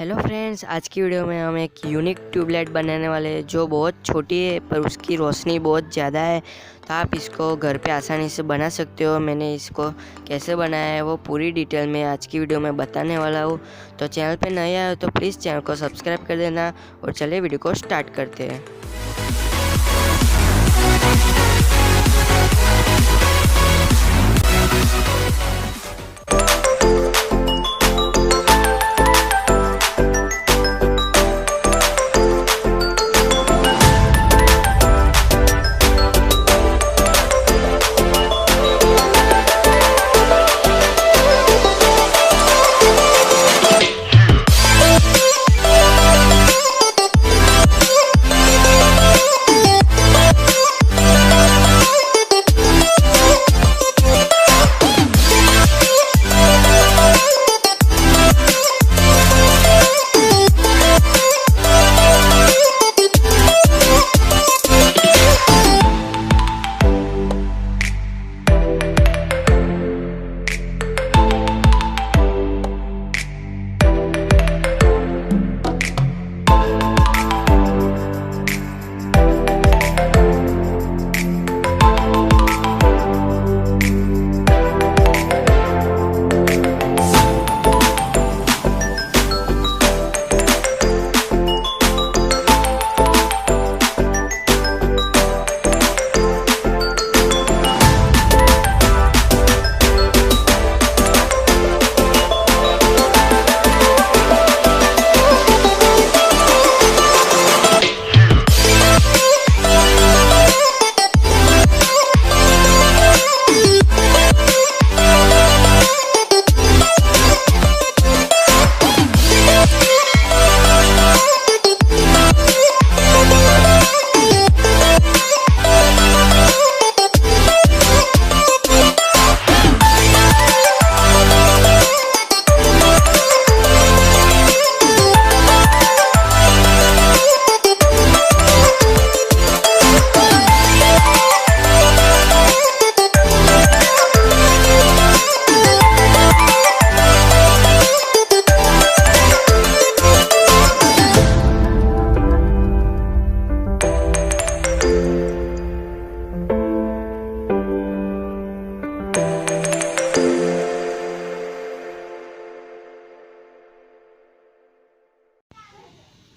Hello friends, आज की video में हम एक यूनिक ट्यूबलाइट बनाने वाले हैं जो बहुत छोटी है पर उसकी रोशनी बहुत ज़्यादा है। तो आप इसको घर पे आसानी से बना सकते हो। मैंने इसको कैसे बनाया है वो पूरी डिटेल में आज की वीडियो में बताने वाला हूँ। तो चैनल पे नए आए हो तो प्लीज़ चैनल को सब्सक्राइब कर देना और चलिए वीडियो को स्टार्ट करते हैं।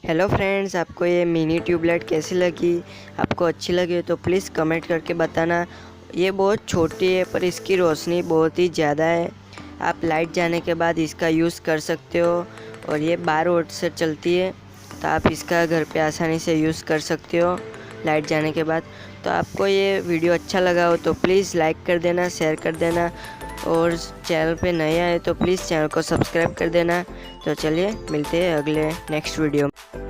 हेलो फ्रेंड्स, आपको ये मिनी ट्यूबलाइट कैसी लगी? आपको अच्छी लगी तो प्लीज़ कमेंट करके बताना। ये बहुत छोटी है पर इसकी रोशनी बहुत ही ज़्यादा है। आप लाइट जाने के बाद इसका यूज़ कर सकते हो और ये 12 वोल्ट से चलती है। तो आप इसका घर पे आसानी से यूज़ कर सकते हो लाइट जाने के बाद। तो आपको ये वीडियो अच्छा लगा हो तो प्लीज़ लाइक कर देना, शेयर कर देना और चैनल पे नए आए तो प्लीज़ चैनल को सब्सक्राइब कर देना। तो चलिए मिलते हैं अगले नेक्स्ट वीडियो में।